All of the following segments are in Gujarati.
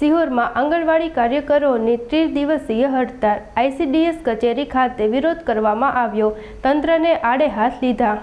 સિહોરમાં આંગણવાડી કાર્યકરોની 30 દિવસીય હડતાળ, ICDS કચેરી ખાતે વિરોધ કરવામાં આવ્યો, તંત્રને આડે હાથ લીધા।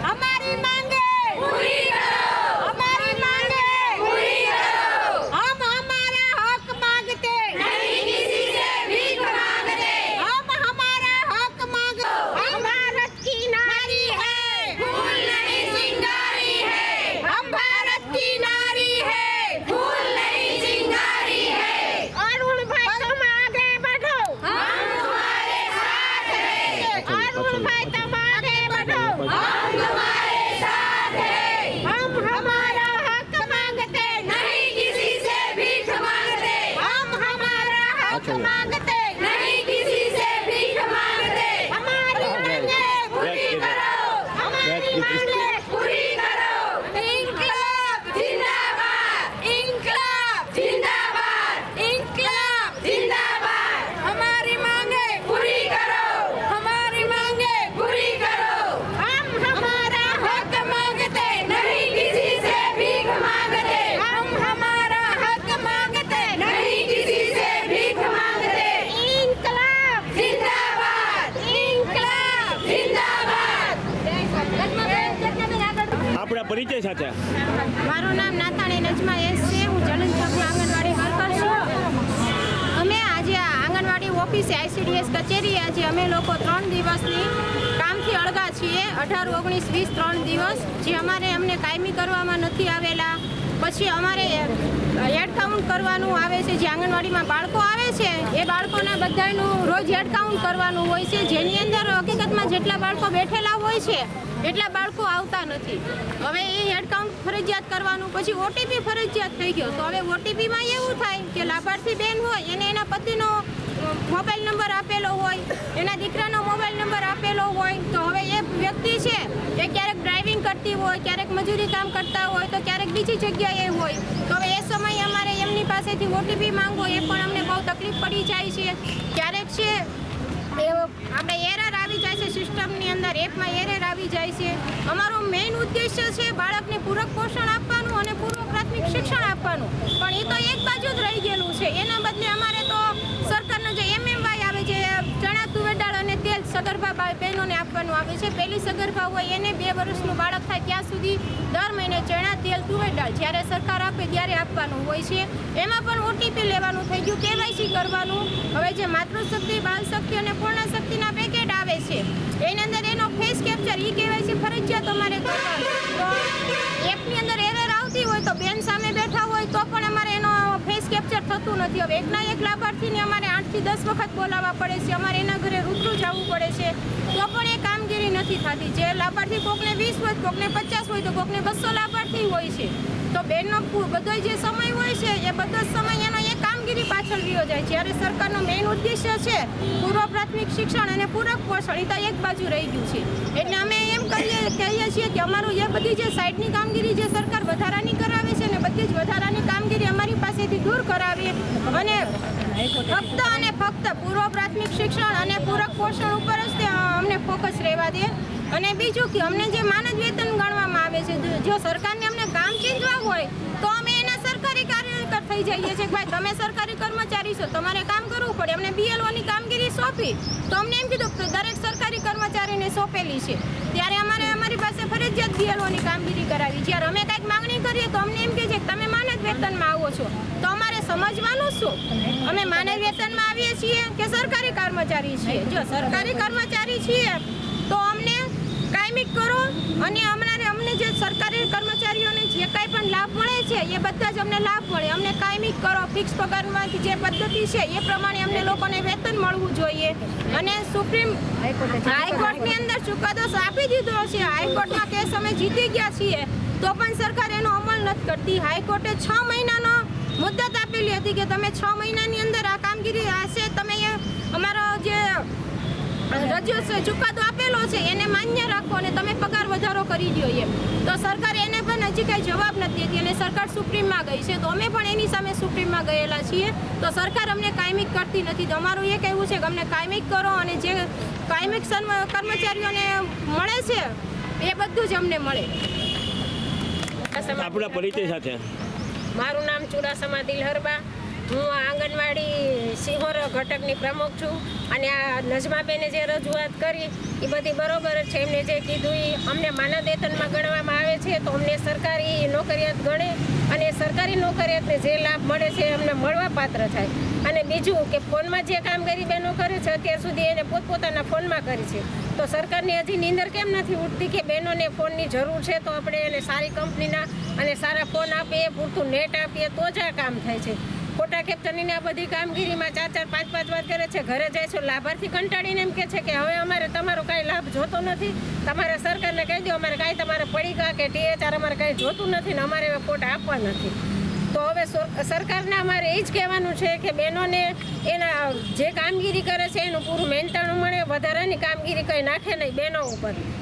हमारी मांगे पूरी करो, हमारी मांगे पूरी करो। हम हमारा हक मांगते नहीं, किसी से भीख मांगते। हम हमारा हक मांगो। हम भारत की नारी है, फूल नहीं चिंगारी है। हम भारत की नारी है, फूल नहीं चिंगारी है। अरुण भाई तुम आगे बढ़ो, हम तुम्हारे साथ हैं। अरुण भाई तुम आगे बढ़ो, हम तुम्हारे साथ हैं। हम हमारा हक मांगते नहीं, किसी से भीख मांगते। हम हमारा हक मांगते नहीं, किसी से भीख मांगते। हमारी मांगे पूरी करो, हमारी मांगे पूरी करो। इंकलाब जिंदाबाद, इंकलाब जिंदाबाद, इंकलाब जिंदाबाद। हमारी मांगे पूरी करो, हमारी मांगे पूरी करो। हम हमारा हक मांगते नहीं, किसी से भीख मांगते। हम हमारा हक मांगते नहीं, किसी से भीख मांगते। इंकलाब जिंदाबाद, इंकलाब जिंदाबाद। આપણા પરિચય સાથે મારું નામ નાતાણી નજમા એસ છે। હું જલન ચોકમાં આંગણવાડી વર્કર છું। અમે આજે આંગણવાડી ઓફિસે ICDS કચેરી આજે અમે લોકો 3 દિવસની કામથી અળગા છીએ। 18, 19, 20 3 દિવસ જે અમને કાયમી કરવામાં નથી આવેલા। પછી અમારે હેડ કાઉન્ટ કરવાનું આવે છે। જે આંગણવાડીમાં બાળકો આવે છે એ બાળકોના બધાનું રોજ હેડ કાઉન્ટ કરવાનું હોય છે, જેની અંદર હકીકતમાં જેટલા બાળકો બેઠેલા હોય છે એટલા બાળકો આવતા નથી। હવે એ હેડ કાઉન્ટ ફરજિયાત કરવાનું, પછી OTP ફરજિયાત થઈ ગયો। તો હવે OTPમાં એવું થાય કે લાભાર્થી બેન હોય એને એના પતિનો મોબાઈલ નંબર આપેલો હોય, એના દીકરાનો મોબાઈલ નંબર આપેલો હોય, તો હવે એ વ્યક્તિ છે એ ક્યારેક ડ્રાઇવિંગ કરતી હોય, ક્યારેક મજૂરી કામ કરતા હોય, તો ક્યારેક બીજી જગ્યાએ હોય। તો હવે એ સમયે અમારે એમની પાસેથી OTP માંગવો એ પણ અમને બહુ તકલીફ પડી જાય છે। ક્યારેક છે આપણે એરર આવી જાય છે, સિસ્ટમની અંદર એપમાં એરર આવી જાય છે। અમારો મેઇન ઉદ્દેશ્ય છે બાળકને પૂરક પોષણ આપવાનું અને પૂર્વ પ્રાથમિક શિક્ષણ આપવાનું, પણ એ તો એક બાજુ જ રહી ગયેલું છે। એના બદલે અમારે તો સરકારનો જે MMY આવે છે, ચણા તુવેર દાળ અને તેલ સગર્ભા બહેનોને આપવાનું આવે છે। પહેલી સગર્ભા હોય એને 2 વર્ષનું બાળક થાય ત્યાં સુધી દર મહિને ચણા તેલ તુવેર દાળ જ્યારે સરકાર આપે ત્યારે આપવાનું હોય છે। એમાં પણ OTP લેવાનું થઈ ગયું, KYC કરવાનું। હવે જે માતૃશક્તિ, બાલશક્તિ અને પૂર્ણશક્તિના પેકેટ આવે છે એની અંદર એનો ફેસ કેપ્ચર KYC ફરજિયાત અમારે કરવાનું। તો એપની અંદર એરર આવતી હોય તો બેન સામે બેઠા હોય તો પણ અમારે એનો ફેસ કેપ્ચર થતું નથી। હવે એકના એક લાભાર્થીને અમારે 8 થી 10 વખત બોલાવવા પડે છે, અમારે એના ઘરે રૂબરૂ જવું પડે છે, તો પણ એ કામગીરી નથી થતી। જે લાભાર્થી કોકને 20 હોય, કોકને 50 હોય, તો કોકને 200 લાભાર્થી હોય છે। તો બેનનો બધો જે સમય હોય છે એ બધો સમય એનો એ કામગીરી પાછળ રહ્યો જાય। જ્યારે સરકારનો મેઇન ઉદ્દેશ્ય છે પૂર્વ પ્રાથમિક શિક્ષણ અને પૂરક પોષણ, એ તો એક બાજુ રહી ગયું છે। એટલે અમે એમ કહીએ છીએ કે અમારું એ બધી જે સાઈડની કામગીરી જે સરકાર વધારાની કરાવે છે ને બધી જ વધારાની કામગીરી અમારી પાસેથી દૂર કરાવીએ અને ફક્ત અને ફક્ત પૂર્વ પ્રાથમિક શિક્ષણ અને પૂરક પોષણ ઉપર જ અમને ફોકસ રહેવા દે। અને બીજું કે અમને જે માનદ વેતન ગણવામાં આવે છે, જો સરકારને અમને કામ ચીંધવા હોય તો અમે એના સરકારી કાર્યકર થઈ જઈએ છીએ। ભાઈ તમે સરકારી કર્મચારી છો, તમારે કામ કરવું પડે। અમને BLOની કામગીરી સોંપી તો અમને એમ કીધું કે દરેક સરકારી કર્મચારીને સોંપેલી છે, ત્યારે અમારી પાસે ફરજિયાત BLOની કામગીરી કરાવી। જ્યારે અમે કંઈક માંગણી કરીએ તો અમને એમ કહે છે કે તમે માનદ વેતનમાં આવો છો, તો અમારે સમજવાનું શું? અમે માનદ વેતનમાં આવીએ છીએ કે સરકારી કર્મચારી છીએ? જો સરકારી કર્મચારી છીએ તો અમને કાયમી કરો અને અમને જે સરકારી કર્મચારીઓને જે કાંઈ પણ લાભ મળે છે એ બધા જ અમને લાભ મળે. અમને કાયમી કરો ફિક્સ પગારમાંથી જે પદ્ધતિ છે એ પ્રમાણે અમને લોકોને વેતન મળવું જોઈએ. અને સુપ્રીમ હાઈકોર્ટની અંદર ચુકાદો આપી દીધો છે. હાઈકોર્ટમાં કેસ અમે જીતી ગયા છીએ તો પણ સરકાર એનો અમલ નથી કરતી. હાઈકોર્ટે 6 મહિનાનો મુદ્દત આપેલી હતી કે તમે 6 મહિનાની અંદર આ કામગીરી હશે, તમે અમારો જે રજૂ ચુકાદો આપેલો છે એને માન્ય રાખો અને તમે પગાર વધારો કરી દો એમ. તો સરકાર એને પણ હજી કાંઈ જવાબ નથી આપતી અને સરકાર સુપ્રીમમાં ગઈ છે. તો અમે પણ એની સામે સુપ્રીમમાં ગયેલા છીએ. તો સરકાર અમને કાયમિક કરતી નથી. તો અમારું એ કહેવું છે કે અમને કાયમિક કરો અને જે કાયમિક કર્મચારીઓને મળે છે એ બધું જ અમને મળે. આપણા પરિચય સાથે. મારું નામ ચુડાસમા દિલહરબા. હું આંગણવાડી સિંહોર ઘટકની પ્રમુખ છું. અને આ નજમાબેને જે રજૂઆત કરી એ બધી બરોબર જ છે. એમને જે કીધું એ અમને માનદ વેતનમાં ગણવામાં આવે છે તો અમને સરકારી નોકરિયાત ગણે અને સરકારી નોકરિયાતને જે લાભ મળે છે એ અમને મળવા પાત્ર થાય. અને બીજું કે ફોનમાં જે કામગીરી બહેનો કરે છે અત્યાર સુધી એને પોતપોતાના ફોનમાં કરી છે. તો સરકારની હજી નીંદર કેમ નથી ઉઠતી કે બહેનોને ફોનની જરૂર છે તો આપણે એને સારી કંપનીના અને સારા ફોન આપીએ, પૂરતું નેટ આપીએ તો જ આ કામ થાય છે. ખોટા ખેપચરની આ બધી કામગીરીમાં 4-4, 5-5 વાર કરે છે. ઘરે જાય છે લાભાર્થી કંટાળીને એમ કહે છે કે હવે અમારે તમારો કાંઈ લાભ જોતો નથી, તમારે સરકારને કહી દો અમારે કાંઈ તમારે પડીકા કે THR અમારે કાંઈ જોતું નથી ને અમારે હવે ફોટા આપવા નથી. તો હવે સરકારને અમારે એ જ કહેવાનું છે કે બહેનોને એના જે કામગીરી કરે છે એનું પૂરું મહેનતાણું મળે, વધારાની કામગીરી કંઈ નાખે નહીં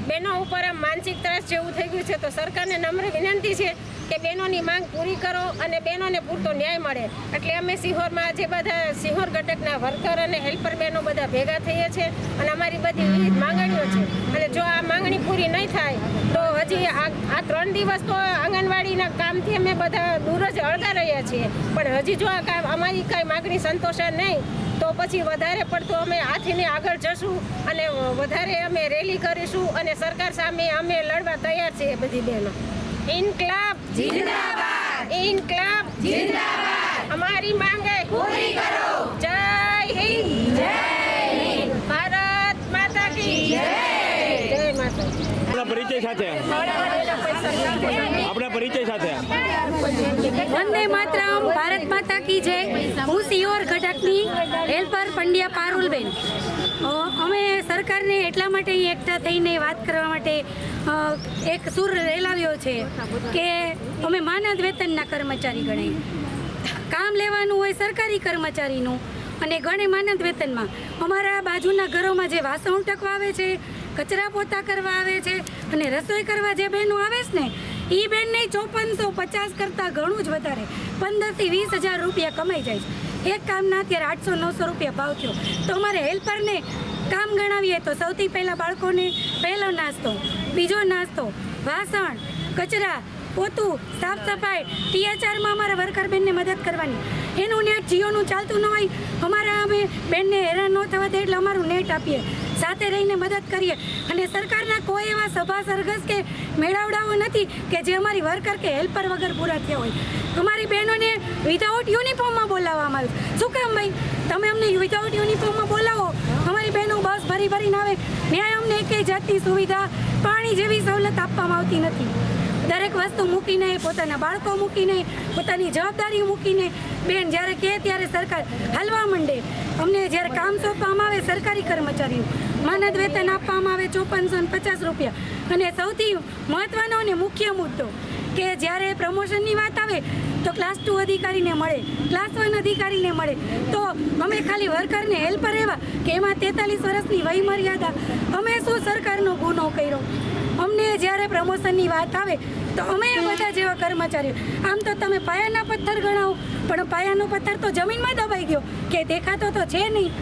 બહેનો ઉપર આમ માનસિક ત્રાસ જેવું થઈ ગયું છે. તો સરકારને નમ્ર વિનંતી છે કે બહેનોની માંગ પૂરી કરો અને બહેનોને પૂરતો ન્યાય મળે. એટલે અમે સિંહોરમાં જે બધા સિંહોર ઘટકના વર્કર અને હેલ્પર બહેનો બધા ભેગા થઈએ છીએ અને અમારી બધી વિવિધ માંગણીઓ છે. અને જો આ માંગણી પૂરી નહીં થાય તો હજી આ 3 દિવસ તો આંગણવાડીના કામથી અમે બધા દૂર જ અળગા રહ્યા છીએ. પણ હજી જો આ કામ અમારી કાંઈ માંગણી સંતોષે નહીં તો પછી વધારે પડતું અમે હાથીને આગળ જશું અને વધારે અમે રેલી કરીશું અને સરકાર સામે અમે લડવા તૈયાર છીએ બધી બહેનો. ઇન્કલાબ જિંદાબાદ, ઇન્કલાબ જિંદાબાદ. અમારી માંગે પૂરી કરો. જય હિન્દ, જય હિન્દ. ભારત માતા કી જય. જય માતા. આપણા પરિચય સાથે. આપણા પરિચય સાથે. વંદે માતરમ, ભારત માતા કી જય. હું સિહોર ઘટકની હેલ્પર પંડ્યા પારુલબેન. અમે સરકારને એટલા માટે એકઠા થઈને વાત કરવા માટે એક સુર રેલાવ્યો છે કે અમે માનદ વેતનના કર્મચારી ગણાય. કામ લેવાનું હોય સરકારી કર્મચારીનું અને ગણે માનદ વેતનમાં. અમારા બાજુના ઘરોમાં જે વાસણ ઉટકવા આવે છે, કચરા પોતા કરવા આવે છે અને રસોઈ કરવા જે બહેનો આવે છે ને એ બેનને 5450 કરતાં ઘણું જ વધારે 15 થી 20 હજાર રૂપિયા કમાઈ જાય છે. એક કામના અત્યારે 800-900 રૂપિયા ભાવ થયો. તો અમારે હેલ્પરને કામ ગણાવીએ તો સૌથી પહેલાં બાળકોને પહેલો નાસ્તો, બીજો નાસ્તો, વાસણ, કચરા, પોતું, સાફ સફાઈ, THRમાં અમારા વર્કર બેનને મદદ કરવાની. એનું નેટ જીઓનું ચાલતું ન હોય, અમારા અમે બેનને હેરાન ન થવા દે એટલે અમારું નેટ આપીએ, સાથે રહીને મદદ કરીએ. અને સરકારના કોઈ એવા સભા સરઘસ કે મેળાવડાઓ નથી કે જે અમારી વર્કર કે હેલ્પર વગર પૂરા થયા હોય. અમારી બહેનોને વિધાઉટ યુનિફોર્મમાં બોલાવવામાં આવે. શું કામ ભાઈ? તમે અમને વિધાઉટ યુનિફોર્મમાં બોલાવો. અમારી બહેનો બસ ભરીને આવે, ન્યાય અમને એકેય જાતની સુવિધા, પાણી જેવી સવલત આપવામાં આવતી નથી. દરેક વસ્તુ મૂકીને, પોતાના બાળકો મૂકીને, પોતાની જવાબદારી મૂકીને બેન જ્યારે કહે ત્યારે સરકાર હાલવા માંડે. અમને જ્યારે કામ સોંપવામાં આવે સરકારી કર્મચારીઓ માનદ વેતન આપવામાં આવે 5450 રૂપિયા. અને સૌથી મહત્ત્વનો અને મુખ્ય મુદ્દો કે જ્યારે પ્રમોશનની વાત આવે તો ક્લાસ 2 અધિકારીને મળે, ક્લાસ 1 અધિકારીને મળે. તો અમે ખાલી વર્કરને હેલ્પર એવા કે એમાં 43 વર્ષની વય મર્યાદા. અમે શું સરકારનો ગુનો કર્યો? અમને જ્યારે પ્રમોશનની વાત આવે તો અમે બધા જેવા કર્મચારીઓ, આમ તો તમે પાયાના પથ્થર ગણાવો પણ પાયાનો પથ્થર તો જમીનમાં દબાઈ ગયો કે દેખાતો તો છે નહીં.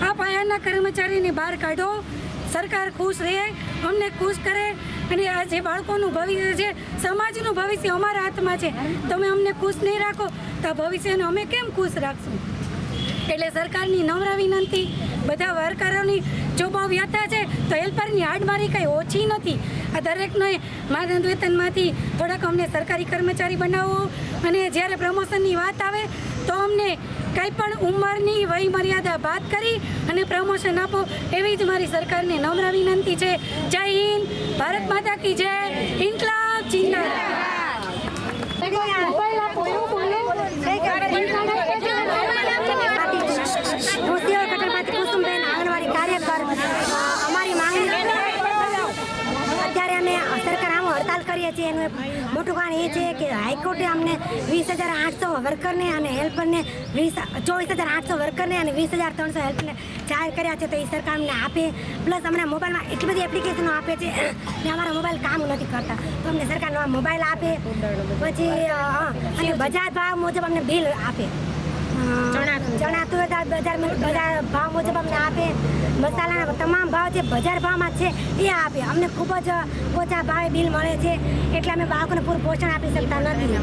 આ પાયાના કર્મચારીને બહાર કાઢો, સરકાર ખુશ રહે, અમને ખુશ કરે. અને આ જે બાળકોનું ભવિષ્ય છે, સમાજનું ભવિષ્ય અમારા હાથમાં છે. તમે અમને ખુશ નહીં રાખો તો આ ભવિષ્યને અમે કેમ ખુશ રાખશું? એટલે સરકારની નમ્ર વિનંતી, બધા વર્કરોની જો બહુ વ્યથા છે તો હેલ્પરની હાડમારી કંઈ ઓછી નથી. આ દરેકને માનદ વેતનમાંથી થોડાક અમને સરકારી કર્મચારી બનાવો અને જ્યારે પ્રમોશનની વાત આવે તો અમને કંઈ પણ ઉંમરની વય મર્યાદા બાદ કરી અને પ્રમોશન આપો, એવી જ મારી સરકારને નમ્ર વિનંતી છે. જય હિન્દ, ભારત માતા કી જય, ઇન્કલાબ કુસુમબેન આંગણવાડી કાર્યકર અમારી માંગણી અત્યારે અમે સરકાર આમ હડતાલ કરીએ છીએ એનું એક મોટું કારણ એ છે કે હાઈકોર્ટે અમને 20,800 વર્કરને અને હેલ્પરને 24,800 વર્કરને અને 20,300 હેલ્પરને જાહેર કર્યા છે. તો એ સરકાર અમને આપે, પ્લસ અમને મોબાઈલમાં એટલી બધી એપ્લિકેશનો આપે છે ને અમારા મોબાઈલ કામ નથી કરતા, તો અમને સરકાર નવા મોબાઈલ આપે. પછી અને બજાર ભાવ મુજબ અમને બિલ આપે, ચણા તુવેર દાળ બજાર ભાવ મુજબ અમને આપે. મસાલાના તમામ ભાવ જે બજાર ભાવમાં છે એ આપે. અમને ખૂબ જ ઓછા ભાવે બિલ મળે છે, એટલે અમે બાળકોને પૂરું પોષણ આપી શકતા નથી.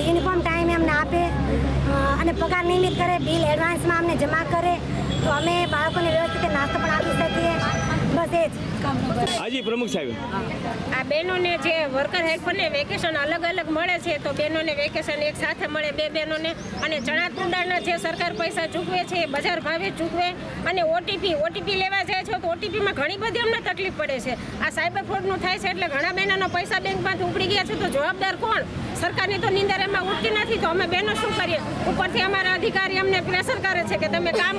યુનિફોર્મ ટાઈમે અમને આપે અને પગાર નિયમિત કરે, બિલ એડવાન્સમાં અમને જમા કરે, તો અમે બાળકોને વ્યવસ્થિત નાસ્તો પણ આપી શકીએ. બસ એ જ. હાજી પ્રમુખ સાહેબ, આ બહેનોને જે વર્કર હેલ્પરને વેકેશન અલગ અલગ મળે છે, તો બહેનોને વેકેશન એક સાથે મળે, બે બહેનોને. અને ચણા તુંડાના જે સરકાર પૈસા ચૂકવે છે એ બજાર ભાવે ચૂકવે. અને ઓટીપી લેવા જાય છે તો ઓટીપીમાં ઘણી બધી અમને તકલીફ પડે છે. આ સાયબર ફ્રોડનું થાય છે એટલે ઘણા બહેનોનો પૈસા બેંકમાંથી ઉપડી ગયા છે, તો જવાબદાર કોણ? સરકારની તો નિંદર એમાં ઉઠતી નથી, તો અમે બહેનો શું કરીએ? ઉપરથી અમારા અધિકારી અમને પ્રેશર કરે છે કે તમે કામ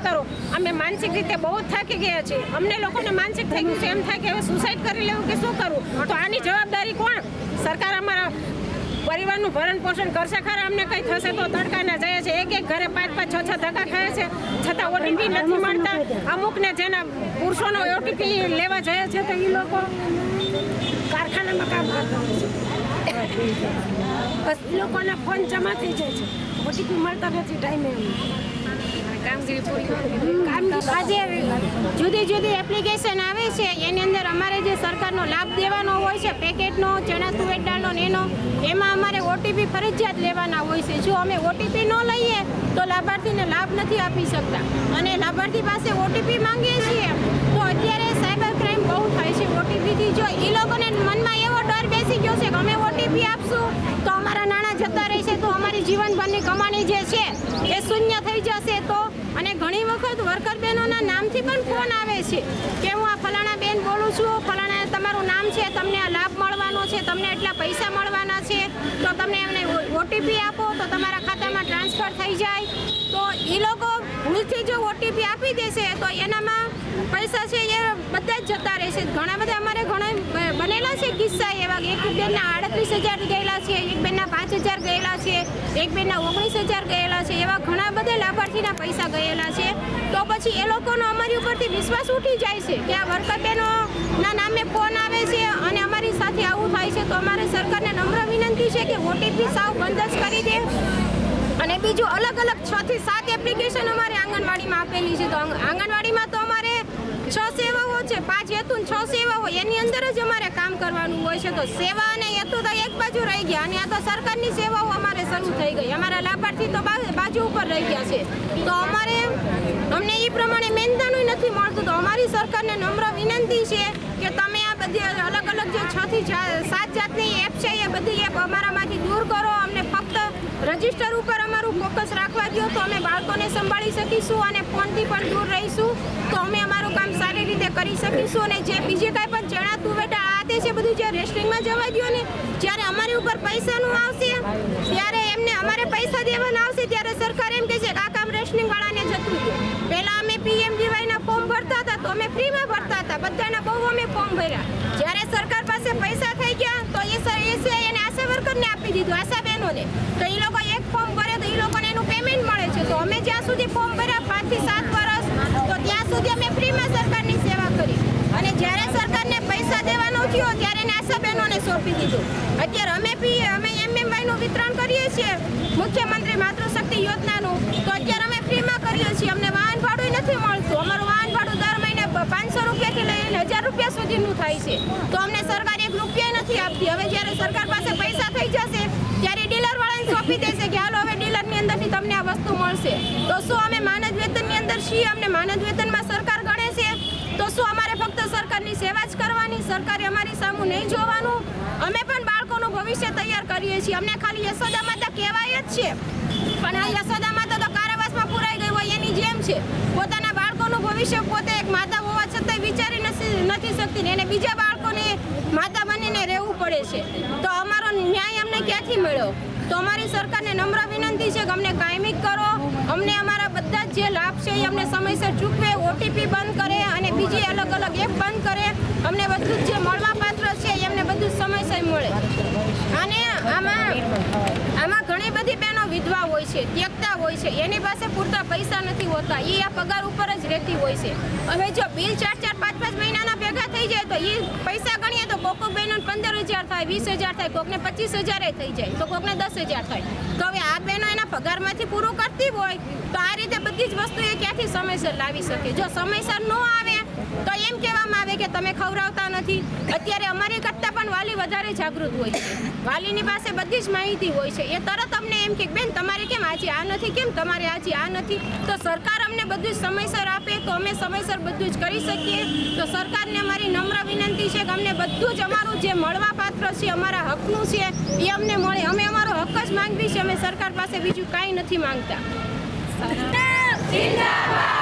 કરો. અમે માનસિક રીતે બહુ જ થાકી ગયા છીએ. અમને લોકોને માનસિક થઈ ગયું છે, એમ થાય કે હવે સુસાઇડ કરી લેવું કે શું કરવું? તો આની જવાબદારી કોણ? સરકાર અમારા પરિવારનું ભરણ પોષણ કરશે ખરા? અમને કંઈ થશે તો તડકાના જાય છે, એક ઘરે 5-5, 6-6 ધક્કા ખાય છે, છતાં ઓટીપી નથી મળતા. અમુકને જેના પુરુષોનો ઓટીપી લેવા જાય છે તો એ લોકો કારખાનામાં કામ કરતા હોય છે, બસ એ લોકોના ફોન જમા થઈ જાય છે, ઓટીપી મળતા નથી ટાઈમે. આજે જુદી એપ્લિકેશન આવે છે, એની અંદર અમારે જે સરકારનો લાભ દેવાનો હોય છે, પેકેટનો, ચણા તુવેર દાળનો ને એમાં અમારે ઓટીપી ફરજિયાત લેવાના હોય છે. જો અમે ઓટીપી ન લઈએ તો લાભાર્થીને લાભ નથી આપી શકતા, અને લાભાર્થી પાસે ઓટીપી માંગીએ છીએ તો અત્યારે સાયબર ક્રાઇમ બહુ થાય છે ઓટીપીથી. જો એ લોકોને મનમાં એવો ડર બેસી ગયો છે કે અમે ઓટીપી આપશું તો અમારા નાણાં જતા રહેશે, તો અમારી જીવનભરની કમાણી જે છે એ શૂન્ય થઈ જશે. તો અને ઘણી વખત વર્કર બહેનોના નામથી પણ ફોન આવે છે કે હું આ ફલાણા બેન બોલું છું, ફલાણા તમારું નામ છે, તમને આ લાભ મળવાનો છે, તમને એટલા પૈસા મળવાના છે, તો તમને એમને ઓટીપી આપો તો તમારા ખાતામાં ટ્રાન્સફર થઈ જાય. તો એ લોકો ભૂલથી જો ઓટીપી આપી દેશે તો એનામાં પૈસા છે એ બધા જ જતા રહેશે. ઘણા બધા અમારે ઘણા બનેલા છે કિસ્સા એવા, એક બેનના 38,000 ગયેલા છે, એક બેનના 5,000 ગયેલા છે, એક બેનના 19,000 ગયેલા છે, એવા ઘણા બધા લાભાર્થીના પૈસા ગયેલા છે. તો પછી એ લોકોનો અમારી ઉપરથી વિશ્વાસ ઉઠી જાય છે કે આ વર્કર બહેનોના નામે ફોન આવે છે અને અમારી સાથે આવું થાય છે. તો અમારે સરકારને નમ્ર વિનંતી છે કે ઓટીપી સાવ બંધ જ કરી દે. અને બીજું અલગ 6 થી 7 એપ્લિકેશન અમારે આંગણવાડીમાં આપેલી છે. તો આંગણવાડીમાં તો અમારે 6 સેવાઓ છે, 5 હેતુ 6 સેવાઓ, એની અંદર જ અમારે કામ કરવાનું હોય છે. તો સેવા અને હેતુ તો એક બાજુ રહી ગયા, અને આ તો સરકારની સેવાઓ અમારે શરૂ થઈ ગઈ. અમારા લાભાર્થી તો બાજુ ઉપર રહી ગયા છે. તો અમને એ પ્રમાણે મેનતાનું નથી મળતું. તો અમારી સરકારને નમ્ર વિનંતી છે કે તમે આ બધી અલગ જે 6 થી 7 જાતની એપ છે એ બધી એપ અમારામાંથી દૂર કરો. અમને ફક્ત રજિસ્ટર ઉપર અમારું ફોકસ રાખવા દો, તો અમે બાળકોને સંભાળી શકીશું અને ફોનથી પણ દૂર રહીશું. તો અમે અમારું કામ સારી રીતે કરી શકીશું. અને જે બીજે કાંઈ પણ ચણા તુવેર દાળ આ તે છે બધું જે રેસ્ટિંગમાં જવા દો ને, જ્યારે અમારી ઉપર પૈસાનું આવશે ત્યારે એમને અમારે પૈસા દેવાના આવશે ત્યારે સરકાર એમ કહે છે કે આ કામ રેસ્ટિંગવાળાને જતું હતું. પહેલાં અમે PMGYના ફોર્મ ભરતા હતા તો અમે ફ્રીમાં ભરતા હતા, બધાના બહુ અમે ફોર્મ ભર્યા. જ્યારે સરકાર પાસે પૈસા થઈ ગયા તો એને આશા વર્કરને આપી દીધું, આશા બહેનોને. તો એ લોકો એક ફોર્મ ભરે તો એ લોકોને એનું પેમેન્ટ મળે છે. તો અમે જ્યાં સુધી ફોર્મ ભર્યા 5 થી 7 વર્ષ, તો ત્યાં સુધી અમે ફ્રીમાં સરકારની સેવા કરી. અને જ્યારે સરકારને પૈસા દેવાનો થયો ત્યારે એને આશા બહેનોને સોંપી દીધું. અત્યારે અમે MMYનું વિતરણ કરીએ છીએ, મુખ્યમંત્રી માતૃશક્તિ યોજનાનું. તો અત્યારે અમે ફ્રીમાં કરીએ છીએ. અમને વાહન ભાડું નથી મળતું. અમારું વાહન ભાડું દર મહિને 500 રૂપિયાથી લઈને 1000 રૂપિયા સુધીનું થાય છે. તો અમને સરકાર 1 રૂપિયા નથી આપતી. હવે જ્યારે સરકાર પાસે પૈસા થઈ જશે ત્યારે ડીલરવાળાને સોંપી દેશે કે હાલો હવે ડીલરની અંદરથી તમને આ વસ્તુ મળશે. તો શું અમે માનદ વેતનની અંદર છીએ? અમને માનદ વેતનમાં સરકાર ગણે છે? તો શું અમારે ફક્ત સરકારની સેવા જ કરવાની? સરકારે અમારી સામું નહીં જોવાનું? અમે પણ બાળકોનું ભવિષ્ય તૈયાર કરીએ છીએ. અમને ખાલી યશોદા માતા કહેવાય જ છે, પણ આ યશોદા માતા તો કારાવાસમાં પુરાઈ ગઈ હોય એની જેમ છે. પોતાના બાળકોનું ભવિષ્ય પોતે એક માતા હોવા છતાંય વિચારી નથી શકતી, એને બીજા બાળકોને માતા બનીને રહેવું પડે છે. તો અમારો ન્યાય અમને ક્યાંથી મળ્યો? તો અમારી સરકારને નમ્ર વિનંતી છે કે અમને કાયમી કરો, અમને અમારા બધા જ જે લાભ છે એ અમને સમયસર ચૂકવે, ઓટીપી બંધ કરે અને બીજી અલગ અલગ એપ બંધ કરે. અમને બધું જ જે મળવાપાત્ર છે એ અમને બધું સમયસર મળે. અને આમાં ઘણી બધી બહેનો વિધવા હોય છે, ત્યક્તા હોય છે, એની પાસે પૂરતા પૈસા નથી હોતા, એ આ પગાર ઉપર જ રહેતી હોય છે. હવે જો બિલ 4-4, 5-5 મહિનાના ભેગા થઈ જાય તો એ પૈસા ગણીએ તો કોક બહેનોને 15,000 થાય, 20,000 થાય, કોકને 25,000 થઈ જાય, તો કોકને 10,000 થાય. તો હવે આ બહેનો એના પગારમાંથી પૂરું કરતી હોય તો આ રીતે બધી જ વસ્તુ એ ક્યાંથી સમયસર લાવી શકે? જો સમયસર ન આવે તો એમ કહેવામાં આવે કે તમે ખવડાવતા નથી. અત્યારે અમારી કરતાં પણ વાલી વધારે જાગૃત હોય છે, વાલીની પાસે બધી જ માહિતી હોય છે. એ તરત અમને એમ કે બેન તમારે કેમ આજે આ નથી, કેમ તમારે આજે આ નથી? તો સરકાર અમને બધું જ સમયસર આપે તો અમે સમયસર બધું જ કરી શકીએ. તો સરકારને અમારી નમ્ર વિનંતી છે કે અમને બધું જ અમારું જે મળવાપાત્ર છે, અમારા હકનું છે એ અમને મળે. અમે અમારો હક જ માંગવી છે, અમે સરકાર પાસે બીજું કાંઈ નથી માંગતા. જિંદાબાદ.